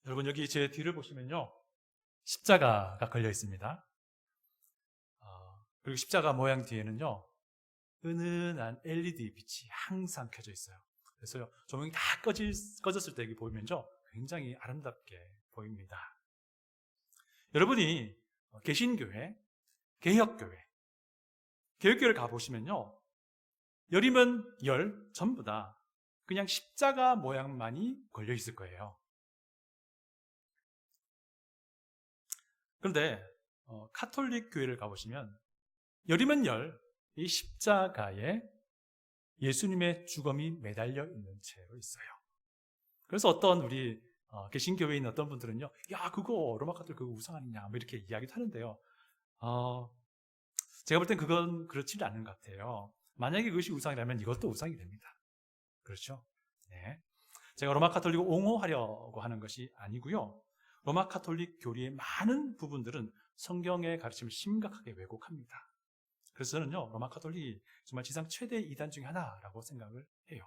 여러분, 여기 제 뒤를 보시면요, 십자가가 걸려 있습니다. 그리고 십자가 모양 뒤에는요, 은은한 LED 빛이 항상 켜져 있어요. 그래서 조명이 다 꺼졌을 때 여기 보면요, 굉장히 아름답게 보입니다. 여러분이 개신교회, 개혁교회, 개혁교회를 가보시면요, 열이면 열 전부 다 그냥 십자가 모양만이 걸려 있을 거예요. 그런데 카톨릭 교회를 가보시면 열이면 열, 이 십자가에 예수님의 죽음이 매달려 있는 채로 있어요. 그래서 어떤 우리 개신교회에 있는 어떤 분들은요, 야, 그거 로마 카톨릭 그거 우상 아니냐, 뭐 이렇게 이야기도 하는데요. 제가 볼 땐 그건 그렇지 않은 것 같아요. 만약에 그것이 우상이라면 이것도 우상이 됩니다. 그렇죠? 네. 제가 로마 카톨릭을 옹호하려고 하는 것이 아니고요. 로마 카톨릭 교리의 많은 부분들은 성경의 가르침을 심각하게 왜곡합니다. 그래서 저는요, 로마 카톨릭이 정말 지상 최대 이단 중에 하나라고 생각을 해요.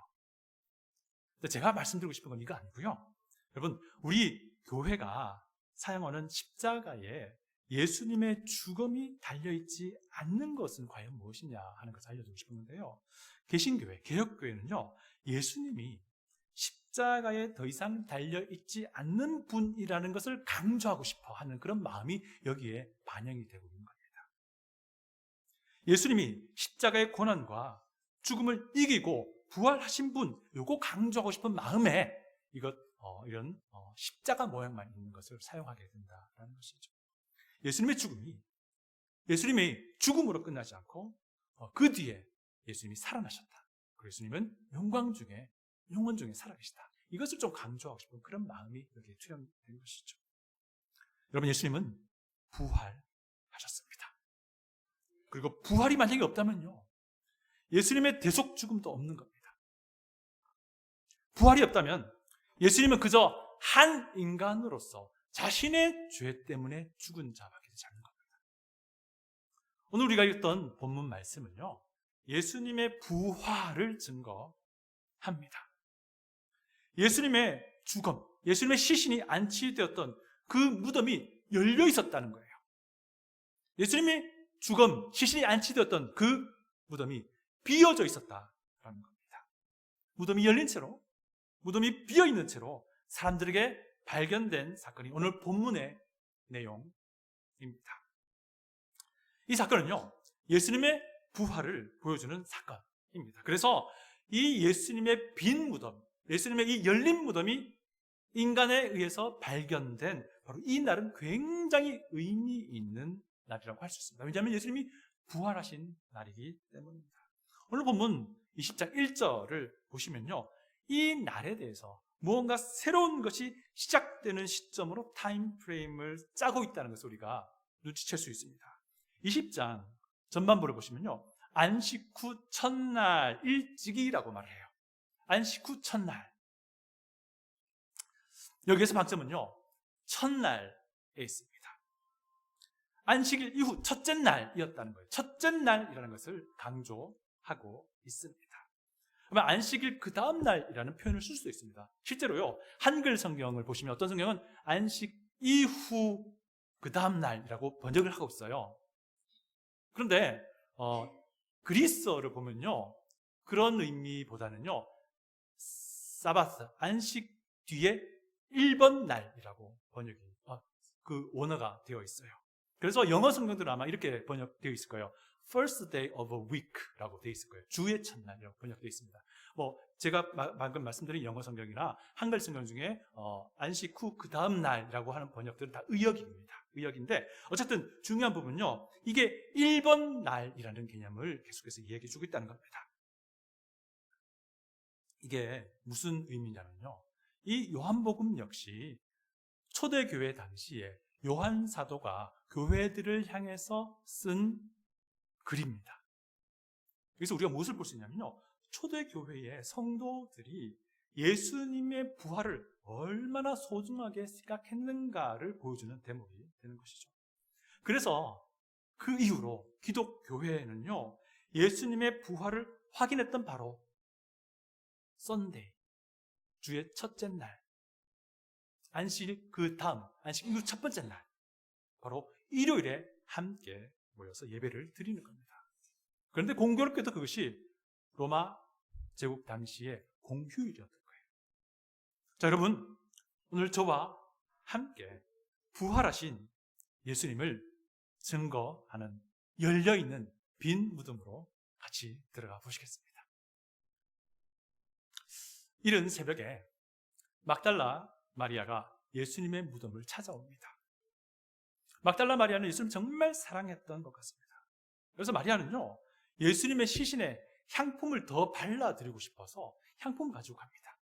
근데 제가 말씀드리고 싶은 건 이거 아니고요. 여러분, 우리 교회가 사용하는 십자가에 예수님의 죽음이 달려있지 않는 것은 과연 무엇이냐 하는 것을 알려드리고 싶은 건데요. 개신교회, 개혁교회는요, 예수님이 십자가에 더 이상 달려있지 않는 분이라는 것을 강조하고 싶어 하는 그런 마음이 여기에 반영이 되고 있는 겁니다. 예수님이 십자가의 고난과 죽음을 이기고 부활하신 분, 요거 강조하고 싶은 마음에 이런 십자가 모양만 있는 것을 사용하게 된다는 것이죠. 예수님의 죽음으로 끝나지 않고 그 뒤에 예수님이 살아나셨다. 그리고 예수님은 영원 중에 살아계시다. 이것을 좀 강조하고 싶은 그런 마음이 여기에 투영된 것이죠. 여러분, 예수님은 부활하셨습니다. 그리고 부활이 만약에 없다면요, 예수님의 대속 죽음도 없는 겁니다. 부활이 없다면 예수님은 그저 한 인간으로서 자신의 죄 때문에 죽은 자밖에 되지 않는 겁니다. 오늘 우리가 읽었던 본문 말씀은요, 예수님의 부활을 증거합니다. 예수님의 죽음, 예수님의 시신이 안치되었던 그 무덤이 열려 있었다는 거예요. 예수님의 죽음, 시신이 안치되었던 그 무덤이 비어져 있었다는 겁니다. 무덤이 열린 채로, 무덤이 비어 있는 채로 사람들에게 발견된 사건이 오늘 본문의 내용입니다. 이 사건은요, 예수님의 부활을 보여주는 사건입니다. 그래서 이 예수님의 빈 무덤, 예수님의 이 열린 무덤이 인간에 의해서 발견된 바로 이 날은 굉장히 의미 있는 날이라고 할 수 있습니다. 왜냐하면 예수님이 부활하신 날이기 때문입니다. 오늘 본문 20장 1절을 보시면요, 이 날에 대해서 무언가 새로운 것이 시작되는 시점으로 타임프레임을 짜고 있다는 것을 우리가 눈치챌 수 있습니다. 20장 전반부를 보시면요, 안식 후 첫날 일찍이라고 말을 해요. 안식 후 첫날. 여기에서 방점은요, 첫날에 있습니다. 안식일 이후 첫째 날이었다는 거예요. 첫째 날이라는 것을 강조하고 있습니다. 그러면 안식일 그 다음 날이라는 표현을 쓸 수도 있습니다. 실제로요, 한글 성경을 보시면 어떤 성경은 안식 이후 그 다음 날이라고 번역을 하고 있어요. 그런데 그리스어를 보면요, 그런 의미보다는요, 사바스, 안식 뒤에 1번 날이라고 번역이, 그 원어가 되어 있어요. 그래서 영어 성경들은 아마 이렇게 번역되어 있을 거예요. First day of a week라고 되어 있을 거예요. 주의 첫날이라고 번역되어 있습니다. 제가 방금 말씀드린 영어 성경이나 한글 성경 중에 안식 후 그 다음 날이라고 하는 번역들은 다 의역입니다. 의역인데 어쨌든 중요한 부분은요, 이게 1번 날이라는 개념을 계속해서 이야기해 주고 있다는 겁니다. 이게 무슨 의미냐면요, 이 요한복음 역시 초대교회 당시에 요한 사도가 교회들을 향해서 쓴 글입니다. 그래서 우리가 무엇을 볼 수 있냐면요, 초대교회의 성도들이 예수님의 부활을 얼마나 소중하게 생각했는가를 보여주는 대목이 되는 것이죠. 그래서 그 이후로 기독교회는요, 예수님의 부활을 확인했던 바로 썬데이, 주의 첫째 날, 안식 그 다음 안식 이후 첫 번째 날 바로 일요일에 함께 모여서 예배를 드리는 겁니다. 그런데 공교롭게도 그것이 로마 제국 당시의 공휴일이었던 거예요. 자, 여러분, 오늘 저와 함께 부활하신 예수님을 증거하는 열려있는 빈 무덤으로 같이 들어가 보시겠습니다. 이른 새벽에 막달라 마리아가 예수님의 무덤을 찾아옵니다. 막달라 마리아는 예수님을 정말 사랑했던 것 같습니다. 그래서 마리아는요, 예수님의 시신에 향품을 더 발라드리고 싶어서 향품을 가지고 갑니다.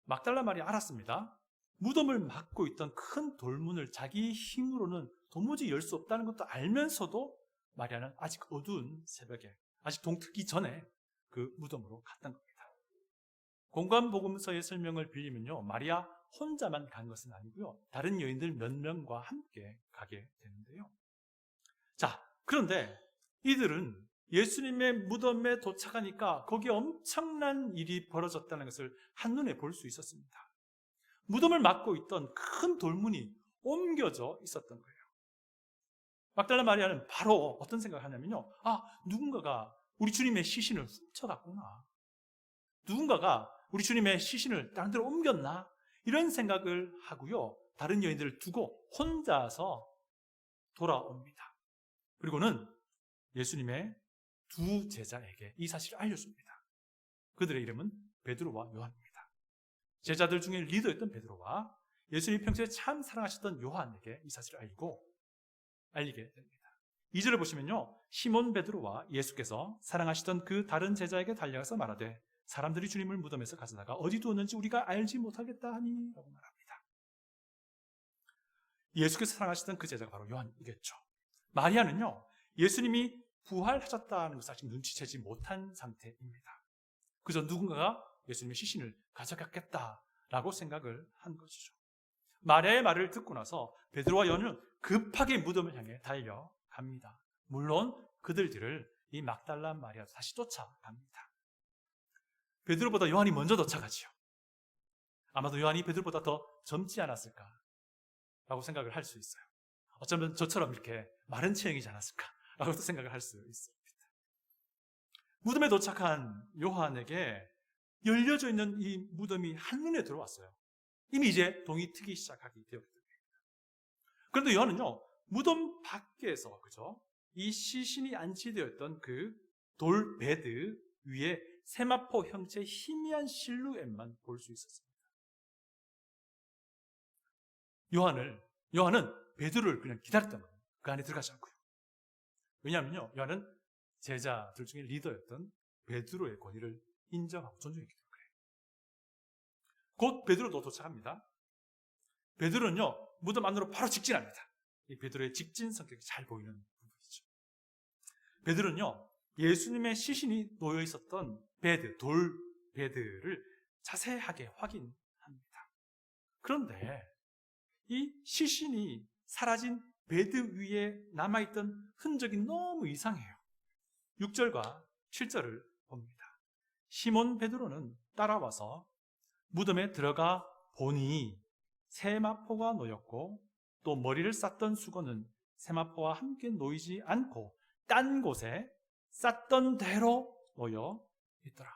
막달라 마리아 알았습니다. 무덤을 막고 있던 큰 돌문을 자기 힘으로는 도무지 열 수 없다는 것도 알면서도 마리아는 아직 어두운 새벽에, 아직 동트기 전에 그 무덤으로 갔던 겁니다. 공관복음서의 설명을 빌리면요, 마리아 혼자만 간 것은 아니고요, 다른 여인들 몇 명과 함께 가게 되는데요. 자, 그런데 이들은 예수님의 무덤에 도착하니까 거기에 엄청난 일이 벌어졌다는 것을 한눈에 볼 수 있었습니다. 무덤을 막고 있던 큰 돌문이 옮겨져 있었던 거예요. 막달라 마리아는 바로 어떤 생각을 하냐면요, 누군가가 우리 주님의 시신을 훔쳐갔구나, 누군가가 우리 주님의 시신을 다른 데로 옮겼나, 이런 생각을 하고요, 다른 여인들을 두고 혼자서 돌아옵니다. 그리고는 예수님의 두 제자에게 이 사실을 알려줍니다. 그들의 이름은 베드로와 요한입니다. 제자들 중에 리더였던 베드로와 예수님이 평소에 참 사랑하셨던 요한에게 이 사실을 알리게 됩니다. 2절을 보시면요, 시몬 베드로와 예수께서 사랑하시던 그 다른 제자에게 달려가서 말하되 사람들이 주님을 무덤에서 가져다가 어디 두었는지 우리가 알지 못하겠다 하니 라고 말합니다. 예수께서 사랑하시던 그 제자가 바로 요한이겠죠. 마리아는요, 예수님이 부활하셨다는 것을 아직 눈치채지 못한 상태입니다. 그저 누군가가 예수님의 시신을 가져갔겠다라고 생각을 한 것이죠. 마리아의 말을 듣고 나서 베드로와 요한은 급하게 무덤을 향해 달려갑니다. 물론 그들 뒤를 이 막달라 마리아도 다시 쫓아갑니다. 베드로보다 요한이 먼저 도착하지요. 아마도 요한이 베드로보다 더 젊지 않았을까라고 생각을 할 수 있어요. 어쩌면 저처럼 이렇게 마른 체형이지 않았을까라고도 생각을 할 수 있습니다. 무덤에 도착한 요한에게 열려져 있는 이 무덤이 한눈에 들어왔어요. 이미 이제 동이 트기 시작하기 되었기 때문입니다. 그런데 요한은요, 무덤 밖에서, 그죠? 이 시신이 안치되어 있던 그 돌 베드 위에 세마포 형체의 희미한 실루엣만 볼 수 있었습니다. 요한은 베드로를 그냥 기다렸던 거예요. 그 안에 들어가지 않고요. 왜냐하면요, 요한은 제자들 중에 리더였던 베드로의 권위를 인정하고 존중했기 때문에 그래요. 곧 베드로도 도착합니다. 베드로는요, 무덤 안으로 바로 직진합니다. 이 베드로의 직진 성격이 잘 보이는 부분이죠. 베드로는요, 예수님의 시신이 놓여 있었던 돌 베드를 자세하게 확인합니다. 그런데 이 시신이 사라진 베드 위에 남아있던 흔적이 너무 이상해요. 6절과 7절을 봅니다. 시몬 베드로는 따라와서 무덤에 들어가 보니 세마포가 놓였고 또 머리를 쌌던 수건은 세마포와 함께 놓이지 않고 딴 곳에 쌌던 대로 놓여 있더라.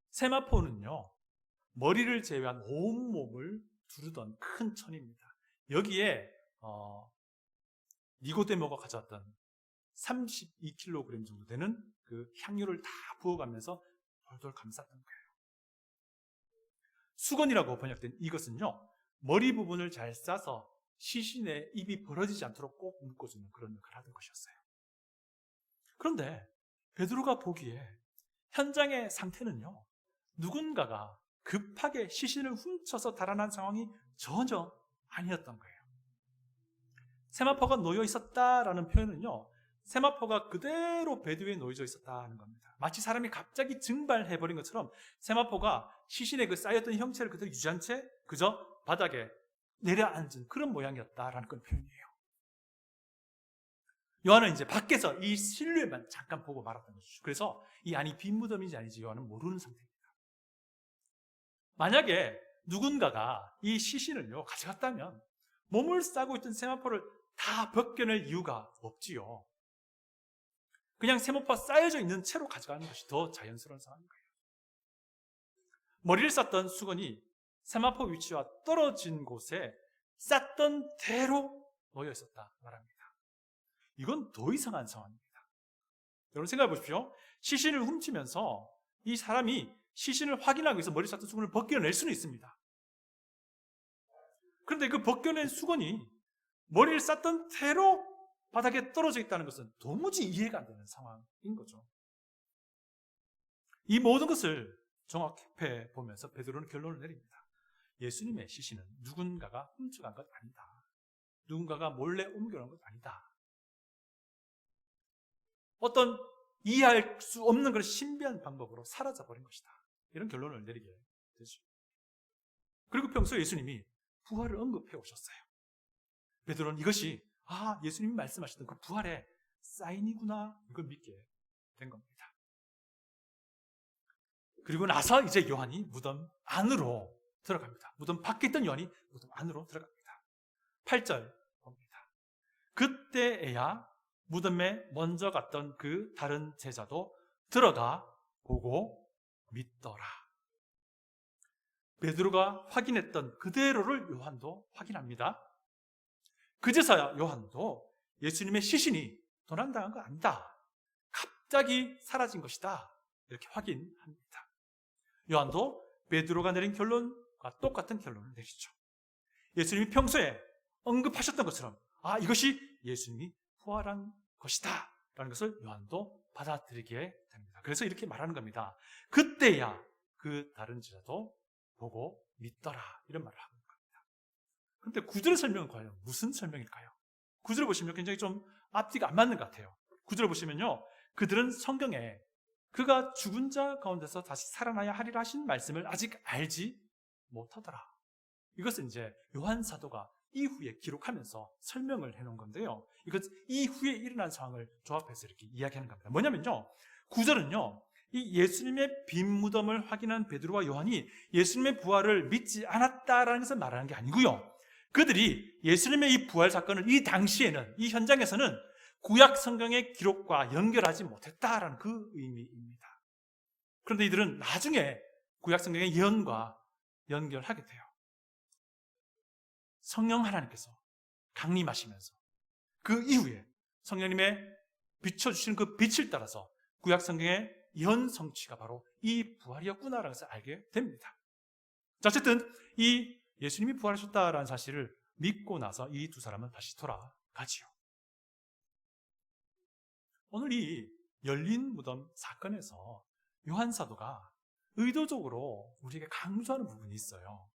세마포는요, 머리를 제외한 온몸을 두르던 큰 천입니다. 여기에 니고데모가 가져왔던 32kg 정도 되는 그 향유를 다 부어가면서 돌돌 감쌌던 거예요. 수건이라고 번역된 이것은요, 머리 부분을 잘 싸서 시신의 입이 벌어지지 않도록 꼭 묶어주는 그런 역할을 하던 것이었어요. 그런데 베드로가 보기에 현장의 상태는요, 누군가가 급하게 시신을 훔쳐서 달아난 상황이 전혀 아니었던 거예요. 세마포가 놓여 있었다라는 표현은요, 세마포가 그대로 베드 위에 놓여져 있었다는 겁니다. 마치 사람이 갑자기 증발해버린 것처럼 세마포가 시신에 그 쌓였던 형체를 그대로 유지한 채 그저 바닥에 내려앉은 그런 모양이었다라는 건 표현이에요. 요한은 이제 밖에서 이 실루엣만 잠깐 보고 말았던 것이죠. 그래서 이 안이 빈 무덤인지 아닌지 요한은 모르는 상태입니다. 만약에 누군가가 이 시신을요 가져갔다면 몸을 싸고 있던 세마포를 다 벗겨낼 이유가 없지요. 그냥 세마포가 쌓여져 있는 채로 가져가는 것이 더 자연스러운 상황인 거예요. 머리를 쌌던 수건이 세마포 위치와 떨어진 곳에 쌌던 대로 놓여 있었다 말합니다. 이건 더 이상한 상황입니다. 여러분 생각해 보십시오. 시신을 훔치면서 이 사람이 시신을 확인하기 위해서 머리 쌌던 수건을 벗겨낼 수는 있습니다. 그런데 그 벗겨낸 수건이 머리를 쌌던 대로 바닥에 떨어져 있다는 것은 도무지 이해가 안 되는 상황인 거죠. 이 모든 것을 종합해 보면서 베드로는 결론을 내립니다. 예수님의 시신은 누군가가 훔쳐간 것 아니다. 누군가가 몰래 옮겨놓은 것 아니다. 어떤 이해할 수 없는 그런 신비한 방법으로 사라져버린 것이다. 이런 결론을 내리게 되죠. 그리고 평소에 예수님이 부활을 언급해 오셨어요. 베드로는 이것이 예수님이 말씀하셨던 그 부활의 사인이구나 이걸 믿게 된 겁니다. 그리고 나서 이제 요한이 무덤 안으로 들어갑니다. 무덤 밖에 있던 요한이 무덤 안으로 들어갑니다. 8절 봅니다. 그때에야 무덤에 먼저 갔던 그 다른 제자도 들어가 보고 믿더라. 베드로가 확인했던 그대로를 요한도 확인합니다. 그제서야 요한도 예수님의 시신이 도난당한 거 아니다. 갑자기 사라진 것이다. 이렇게 확인합니다. 요한도 베드로가 내린 결론과 똑같은 결론을 내리죠. 예수님이 평소에 언급하셨던 것처럼 이것이 예수님이 부활한 것이다 라는 것을 요한도 받아들이게 됩니다. 그래서 이렇게 말하는 겁니다. 그때야 그 다른 제자도 보고 믿더라 이런 말을 하는 겁니다. 그런데 구절의 설명은 과연 무슨 설명일까요? 구절을 보시면 굉장히 좀 앞뒤가 안 맞는 것 같아요. 구절을 보시면요, 그들은 성경에 그가 죽은 자 가운데서 다시 살아나야 하리라 하신 말씀을 아직 알지 못하더라. 이것은 이제 요한 사도가 이후에 기록하면서 설명을 해놓은 건데요, 이것 이후에 일어난 상황을 조합해서 이렇게 이야기하는 겁니다. 뭐냐면요, 9절은요 이 예수님의 빈 무덤을 확인한 베드로와 요한이 예수님의 부활을 믿지 않았다라는 것을 말하는 게 아니고요, 그들이 예수님의 이 부활 사건을 이 당시에는, 이 현장에서는 구약 성경의 기록과 연결하지 못했다라는 그 의미입니다. 그런데 이들은 나중에 구약 성경의 예언과 연결하게 돼요. 성령 하나님께서 강림하시면서 그 이후에 성령님의 비춰주시는 그 빛을 따라서 구약 성경의 예언 성취가 바로 이 부활이었구나라는 것을 알게 됩니다. 자, 어쨌든 이 예수님이 부활하셨다라는 사실을 믿고 나서 이 두 사람은 다시 돌아가지요. 오늘 이 열린 무덤 사건에서 요한 사도가 의도적으로 우리에게 강조하는 부분이 있어요.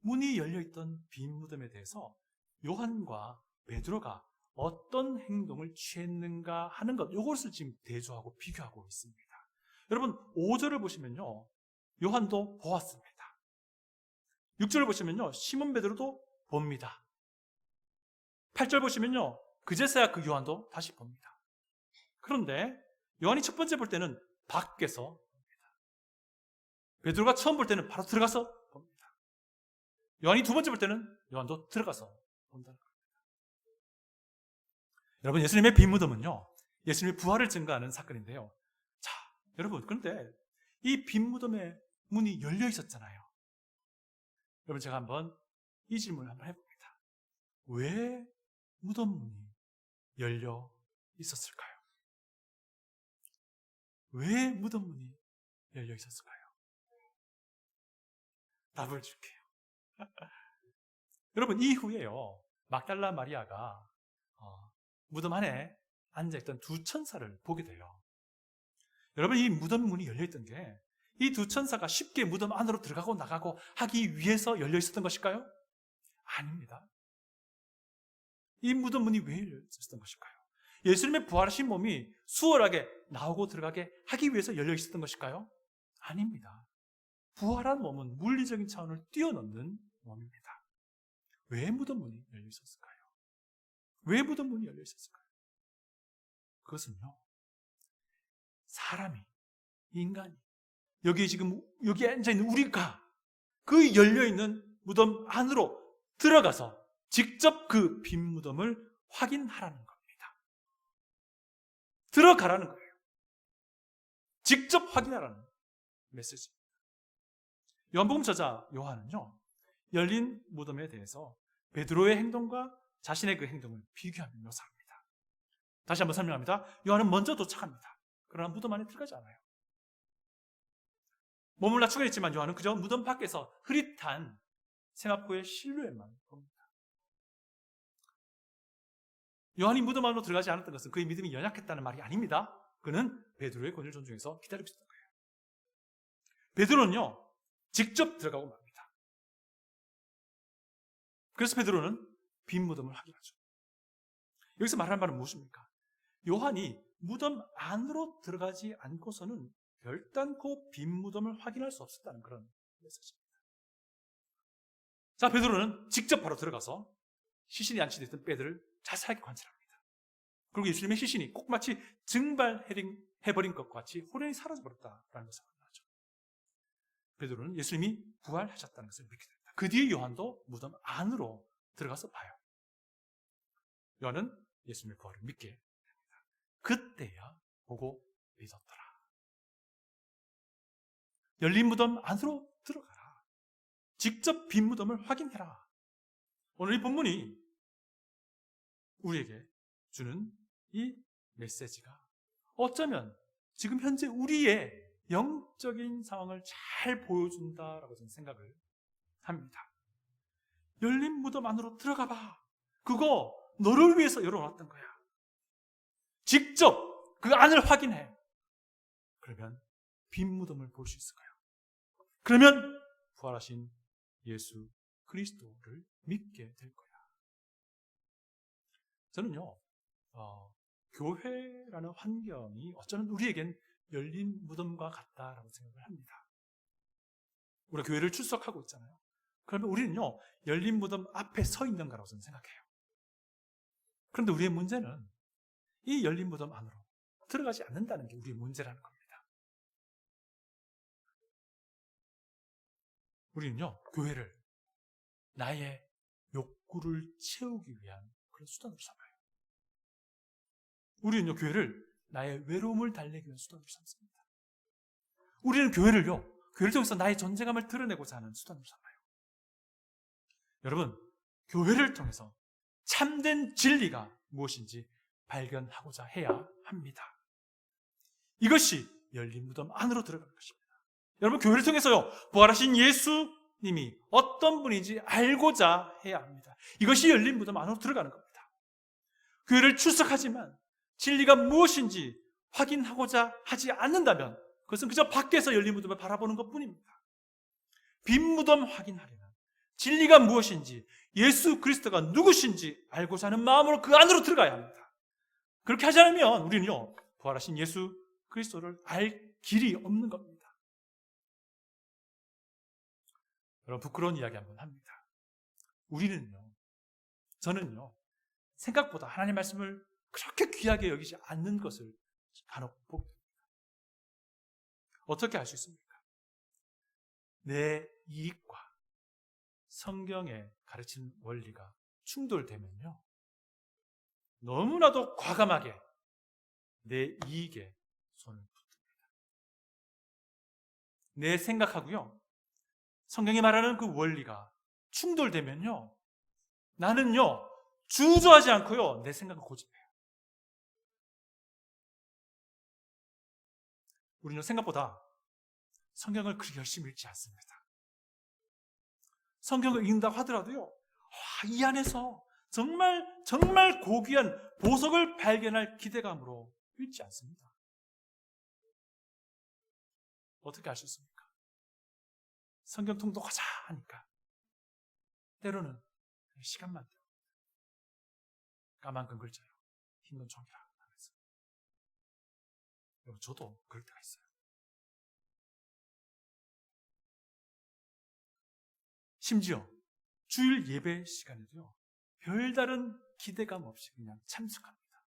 문이 열려있던 빈 무덤에 대해서 요한과 베드로가 어떤 행동을 취했는가 하는 것, 이것을 지금 대조하고 비교하고 있습니다. 여러분 5절을 보시면요, 요한도 보았습니다. 6절을 보시면요, 시몬 베드로도 봅니다. 8절 보시면요, 그제서야 그 요한도 다시 봅니다. 그런데 요한이 첫 번째 볼 때는 밖에서 봅니다. 베드로가 처음 볼 때는 바로 들어가서 봅니다. 요한이 두 번째 볼 때는 요한도 들어가서 본다는 겁니다. 여러분, 예수님의 빈 무덤은요, 예수님의 부활을 증거하는 사건인데요. 자, 여러분, 그런데 이 빈 무덤의 문이 열려 있었잖아요. 여러분, 제가 한번 이 질문을 한번 해봅니다. 왜 무덤 문이 열려 있었을까요? 왜 무덤 문이 열려 있었을까요? 답을 줄게요. 여러분, 이후에요, 막달라 마리아가 무덤 안에 앉아있던 두 천사를 보게 돼요. 여러분, 이 무덤 문이 열려있던 게 이 두 천사가 쉽게 무덤 안으로 들어가고 나가고 하기 위해서 열려 있었던 것일까요? 아닙니다. 이 무덤 문이 왜 열려 있었던 것일까요? 예수님의 부활하신 몸이 수월하게 나오고 들어가게 하기 위해서 열려 있었던 것일까요? 아닙니다. 부활한 몸은 물리적인 차원을 뛰어넘는 몸입니다. 왜 무덤 문이 열려 있었을까요? 왜 무덤 문이 열려 있었을까요? 그것은요, 사람이, 인간이 여기에 앉아있는 우리가 그 열려있는 무덤 안으로 들어가서 직접 그 빈 무덤을 확인하라는 겁니다. 들어가라는 거예요. 직접 확인하라는 메시지입니다. 요한복음 저자 요한은요, 열린 무덤에 대해서 베드로의 행동과 자신의 그 행동을 비교하며 묘사합니다. 다시 한번 설명합니다. 요한은 먼저 도착합니다. 그러나 무덤 안에 들어가지 않아요. 몸을 낮추긴 했지만 요한은 그저 무덤 밖에서 흐릿한 세마포의 실루엣만 봅니다. 요한이 무덤 안으로 들어가지 않았던 것은 그의 믿음이 연약했다는 말이 아닙니다. 그는 베드로의 권위를 존중해서 기다리고 있었던 거예요. 베드로는요, 직접 들어가고 맙니다. 그래서 베드로는 빈 무덤을 확인하죠. 여기서 말하는 바는 무엇입니까? 요한이 무덤 안으로 들어가지 않고서는 결단코 빈 무덤을 확인할 수 없었다는 그런 메시지입니다. 자, 베드로는 직접 바로 들어가서 시신이 안치됐던 뼈들을 자세하게 관찰합니다. 그리고 예수님의 시신이 꼭 마치 증발해버린 것과 같이 호련히 사라져버렸다라는 것을 확인하죠. 베드로는 예수님이 부활하셨다는 것을 믿게 됩니다. 그 뒤에 요한도 무덤 안으로 들어가서 봐요. 요한은 예수님의 부활을 믿게 됩니다. 그때야 보고 믿었더라. 열린 무덤 안으로 들어가라. 직접 빈 무덤을 확인해라. 오늘 이 본문이 우리에게 주는 이 메시지가 어쩌면 지금 현재 우리의 영적인 상황을 잘 보여준다라고 저는 생각을 합니다. 열린 무덤 안으로 들어가 봐. 그거 너를 위해서 열어놨던 거야. 직접 그 안을 확인해. 그러면 빈 무덤을 볼 수 있을 거야. 그러면 부활하신 예수 그리스도를 믿게 될 거야. 저는요, 교회라는 환경이 어쩌면 우리에겐 열린 무덤과 같다라고 생각을 합니다. 우리가 교회를 출석하고 있잖아요. 그러면 우리는요, 열린 무덤 앞에 서 있는 거라고 저는 생각해요. 그런데 우리의 문제는 이 열린 무덤 안으로 들어가지 않는다는 게 우리의 문제라는 겁니다. 우리는요, 교회를 나의 욕구를 채우기 위한 그런 수단으로 삼아요. 우리는요, 교회를 나의 외로움을 달래기 위한 수단으로 삼습니다. 우리는 교회를 통해서 나의 존재감을 드러내고자 하는 수단으로 삼아요. 여러분, 교회를 통해서 참된 진리가 무엇인지 발견하고자 해야 합니다. 이것이 열린 무덤 안으로 들어가는 것입니다. 여러분, 교회를 통해서요, 부활하신 예수님이 어떤 분인지 알고자 해야 합니다. 이것이 열린 무덤 안으로 들어가는 겁니다. 교회를 출석하지만 진리가 무엇인지 확인하고자 하지 않는다면 그것은 그저 밖에서 열린 무덤을 바라보는 것뿐입니다. 빈 무덤 확인하려면 진리가 무엇인지, 예수 그리스도가 누구신지 알고자 하는 마음으로 그 안으로 들어가야 합니다. 그렇게 하지 않으면 우리는요, 부활하신 예수 그리스도를 알 길이 없는 겁니다. 여러분, 부끄러운 이야기 한번 합니다. 저는요, 생각보다 하나님의 말씀을 그렇게 귀하게 여기지 않는 것을 간혹 보게 됩니다. 어떻게 알 수 있습니까? 내 이익과 성경에 가르치는 원리가 충돌되면요, 너무나도 과감하게 내 이익에 손을 붙듭니다. 내 생각하고요, 성경이 말하는 그 원리가 충돌되면요, 나는요, 주저하지 않고요, 내 생각을 고집해요. 우리는 생각보다 성경을 그렇게 열심히 읽지 않습니다. 성경을 읽는다고 하더라도요, 이 안에서 정말 고귀한 보석을 발견할 기대감으로 읽지 않습니다. 어떻게 알 수 있습니까? 성경 통독하자 하니까 때로는 시간만 돼요. 까만 건 글자로 흰 건 종이라 하면서. 여러분, 저도 그럴 때가 있어요. 심지어 주일 예배 시간에도요, 별다른 기대감 없이 그냥 참석합니다.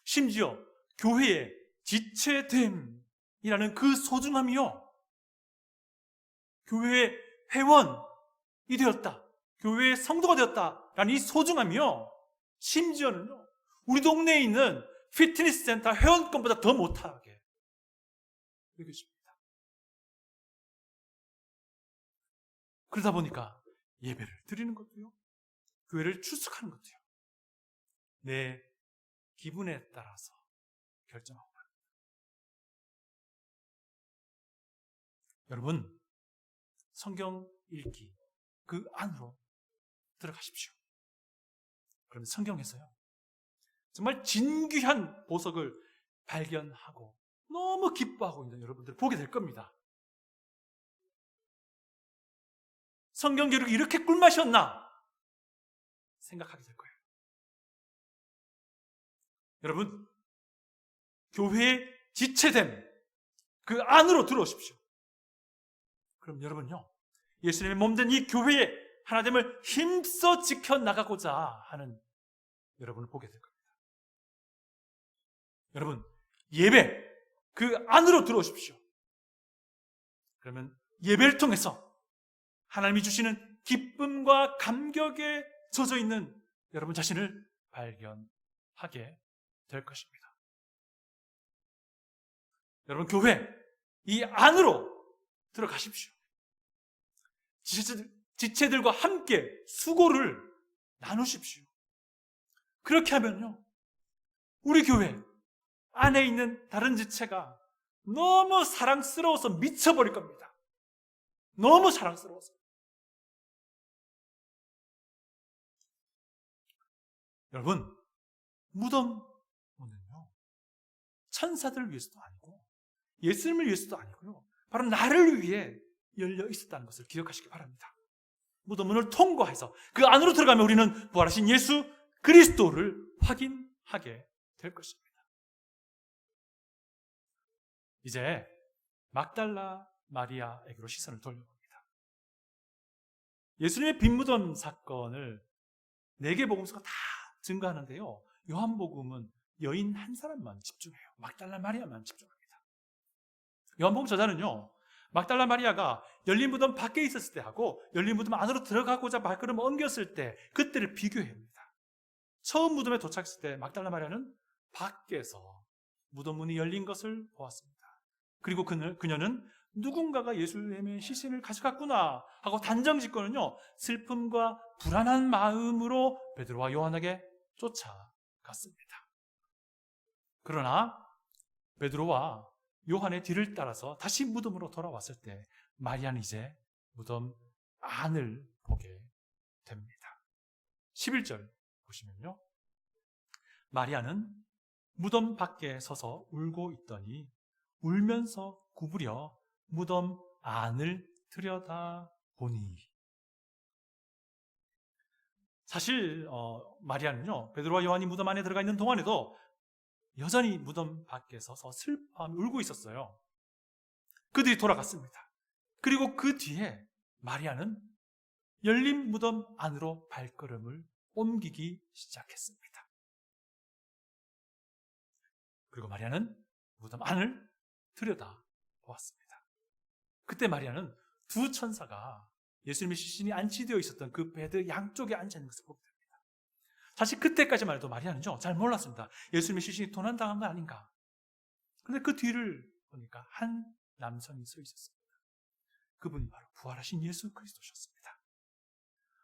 심지어 교회에 지체됨이라는 그 소중함이요, 교회의 회원이 되었다, 교회의 성도가 되었다라는 이 소중함이요, 심지어는요 우리 동네에 있는 피트니스 센터 회원권보다 더 못하게 여겨집니다. 그러다 보니까 예배를 드리는 것도요, 교회를 출석하는 것도요, 내 기분에 따라서 결정하고 합니다. 여러분, 성경 읽기 그 안으로 들어가십시오. 그러면 성경에서요 정말 진귀한 보석을 발견하고 너무 기뻐하고 있는 여러분들 보게 될 겁니다. 성경 교육이 이렇게 꿀맛이었나 생각하게 될 거예요. 여러분, 교회의 지체됨 그 안으로 들어오십시오. 그럼 여러분요 예수님의 몸된 이 교회의 하나됨을 힘써 지켜나가고자 하는 여러분을 보게 될 겁니다. 여러분, 예배 그 안으로 들어오십시오. 그러면 예배를 통해서 하나님이 주시는 기쁨과 감격에 젖어 있는 여러분 자신을 발견하게 될 것입니다. 여러분, 교회 이 안으로 들어가십시오. 지체들과 함께 수고를 나누십시오. 그렇게 하면요 우리 교회 안에 있는 다른 지체가 너무 사랑스러워서 미쳐버릴 겁니다. 너무 사랑스러워서. 여러분, 무덤은요 천사들을 위해서도 아니고 예수님을 위해서도 아니고요 바로 나를 위해 열려 있었다는 것을 기억하시기 바랍니다. 무덤문을 통과해서 그 안으로 들어가면 우리는 부활하신 예수 그리스도를 확인하게 될 것입니다. 이제 막달라 마리아에게로 시선을 돌려봅니다. 예수님의 빈무덤 사건을 4개 복음서가 다 증거하는데요 요한복음은 여인 한 사람만 집중해요. 막달라 마리아만 집중합니다. 요한복음 저자는요 막달라 마리아가 열린 무덤 밖에 있었을 때하고 열린 무덤 안으로 들어가고자 발걸음 옮겼을 때 그때를 비교합니다. 처음 무덤에 도착했을 때 막달라 마리아는 밖에서 무덤 문이 열린 것을 보았습니다. 그리고 그녀는 누군가가 예수님의 시신을 가져갔구나 하고 단정짓고는요 슬픔과 불안한 마음으로 베드로와 요한에게 쫓아갔습니다. 그러나 베드로와 요한의 뒤를 따라서 다시 무덤으로 돌아왔을 때 마리아는 이제 무덤 안을 보게 됩니다. 11절 보시면요 마리아는 무덤 밖에 서서 울고 있더니 울면서 구부려 무덤 안을 들여다보니. 사실 마리아는요 베드로와 요한이 무덤 안에 들어가 있는 동안에도 여전히 무덤 밖에 서서 슬퍼하며 울고 있었어요. 그들이 돌아갔습니다. 그리고 그 뒤에 마리아는 열린 무덤 안으로 발걸음을 옮기기 시작했습니다. 그리고 마리아는 무덤 안을 들여다보았습니다. 그때 마리아는 2 천사가 예수님의 시신이 안치되어 있었던 그 베드 양쪽에 앉아 있는 것을 보게 됩니다. 사실 그때까지만 해도 마리아는요 잘 몰랐습니다. 예수님의 시신이 도난당한 거 아닌가. 그런데 그 뒤를 보니까 한 남성이 서 있었습니다. 그분이 바로 부활하신 예수 그리스도셨습니다.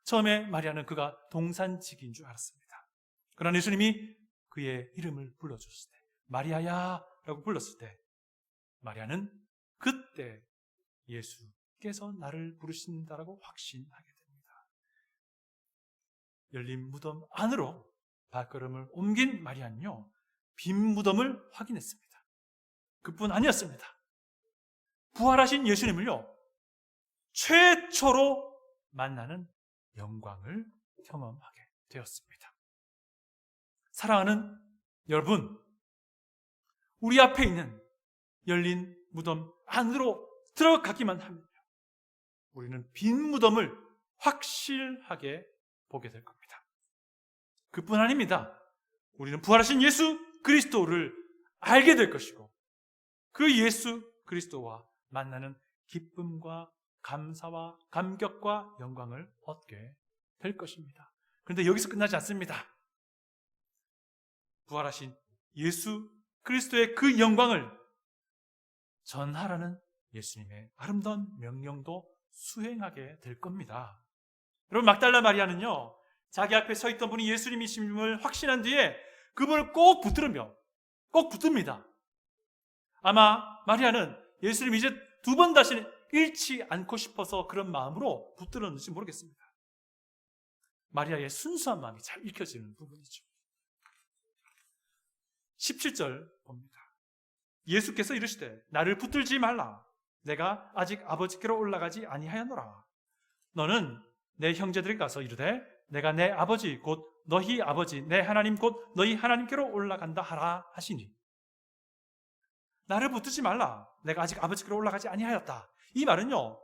처음에 마리아는 그가 동산직인 줄 알았습니다. 그러나 예수님이 그의 이름을 불러줬을 때 마리아야 라고 불렀을 때 마리아는 그때 예수께서 나를 부르신다라고 확신하게 됩니다. 열린 무덤 안으로 발걸음을 옮긴 마리아는요 빈 무덤을 확인했습니다. 그뿐 아니었습니다. 부활하신 예수님을요 최초로 만나는 영광을 경험하게 되었습니다. 사랑하는 여러분, 우리 앞에 있는 열린 무덤 안으로 들어가기만 하면요 우리는 빈 무덤을 확실하게 보게 될 겁니다. 그뿐 아닙니다. 우리는 부활하신 예수 그리스도를 알게 될 것이고 그 예수 그리스도와 만나는 기쁨과 감사와 감격과 영광을 얻게 될 것입니다. 그런데 여기서 끝나지 않습니다. 부활하신 예수 그리스도의 그 영광을 전하라는 예수님의 아름다운 명령도 수행하게 될 겁니다. 여러분, 막달라 마리아는요, 자기 앞에 서 있던 분이 예수님이심을 확신한 뒤에 그분을 꼭 붙듭니다. 아마 마리아는 예수님 이제 두 번 다시는 잃지 않고 싶어서 그런 마음으로 붙들었는지 모르겠습니다. 마리아의 순수한 마음이 잘 읽혀지는 부분이죠. 17절 봅니다. 예수께서 이르시되 나를 붙들지 말라. 내가 아직 아버지께로 올라가지 아니하였노라. 너는 내 형제들에게 가서 이르되 내가 내 아버지 곧 너희 아버지 내 하나님 곧 너희 하나님께로 올라간다 하라 하시니, 나를 붙들지 말라. 내가 아직 아버지께로 올라가지 아니하였다. 이 말은요,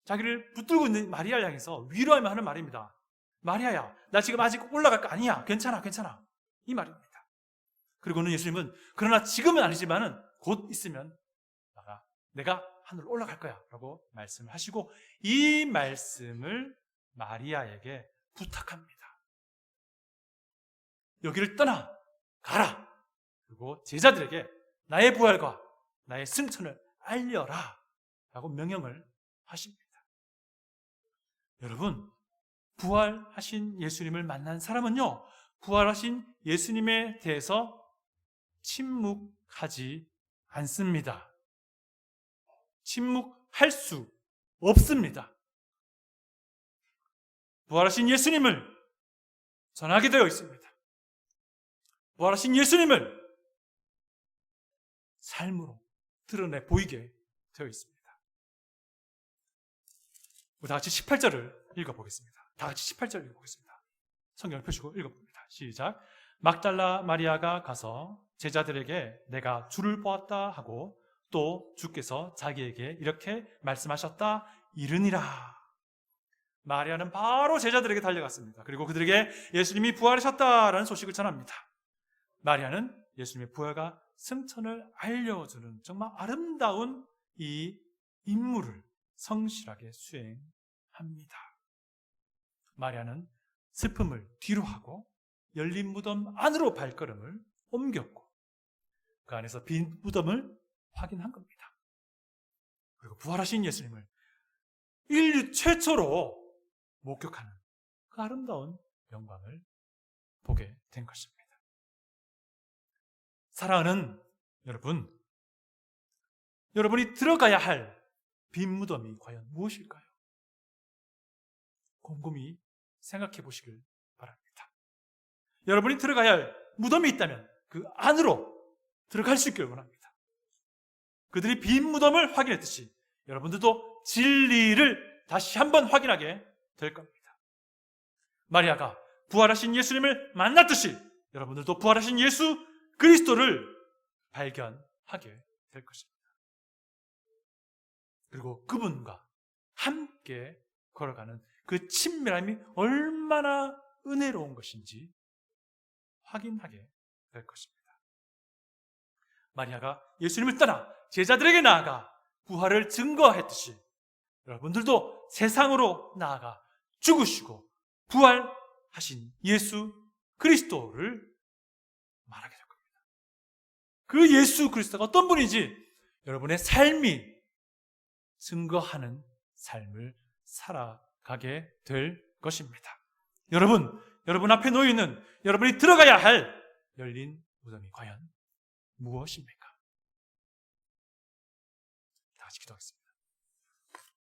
자기를 붙들고 있는 마리아를 향해서 위로하며 하는 말입니다. 마리아야, 나 지금 아직 올라갈 거 아니야. 괜찮아. 이 말입니다. 그리고는 예수님은 그러나 지금은 아니지만은 곧 있으면 내가 하늘로 올라갈 거야 라고 말씀을 하시고, 이 말씀을 마리아에게 부탁합니다. 여기를 떠나 가라. 그리고 제자들에게 나의 부활과 나의 승천을 알려라 라고 명령을 하십니다. 여러분, 부활하신 예수님을 만난 사람은요, 부활하신 예수님에 대해서 침묵하지 않습니다. 침묵할 수 없습니다. 부활하신 예수님을 전하게 되어 있습니다. 부활하신 예수님을 삶으로 드러내 보이게 되어 있습니다. 우리 다 같이 18절을 읽어보겠습니다. 성경을 펴시고 읽어봅니다. 시작. 막달라 마리아가 가서 제자들에게 내가 주를 보았다 하고 또 주께서 자기에게 이렇게 말씀하셨다 이르니라. 마리아는 바로 제자들에게 달려갔습니다. 그리고 그들에게 예수님이 부활하셨다라는 소식을 전합니다. 마리아는 예수님의 부활과 승천을 알려주는 정말 아름다운 이 임무를 성실하게 수행합니다. 마리아는 슬픔을 뒤로하고 열린 무덤 안으로 발걸음을 옮겼고 그 안에서 빈 무덤을 확인한 겁니다. 그리고 부활하신 예수님을 인류 최초로 목격하는 그 아름다운 영광을 보게 된 것입니다. 사랑하는 여러분, 여러분이 들어가야 할 빈 무덤이 과연 무엇일까요? 곰곰이 생각해 보시길 바랍니다. 여러분이 들어가야 할 무덤이 있다면 그 안으로 들어갈 수 있기를 원합니다. 그들이 빈 무덤을 확인했듯이 여러분들도 진리를 다시 한번 확인하게 될 겁니다. 마리아가 부활하신 예수님을 만났듯이 여러분들도 부활하신 예수 그리스도를 발견하게 될 것입니다. 그리고 그분과 함께 걸어가는 그 친밀함이 얼마나 은혜로운 것인지 확인하게 될 것입니다. 마리아가 예수님을 떠나 제자들에게 나아가 부활을 증거했듯이 여러분들도 세상으로 나아가 죽으시고 부활하신 예수 그리스도를 말하게 될 겁니다. 그 예수 그리스도가 어떤 분인지 여러분의 삶이 증거하는 삶을 살아가게 될 것입니다. 여러분 앞에 놓여있는 여러분이 들어가야 할 열린 무덤이 과연 무엇입니까? 다 같이 기도하겠습니다.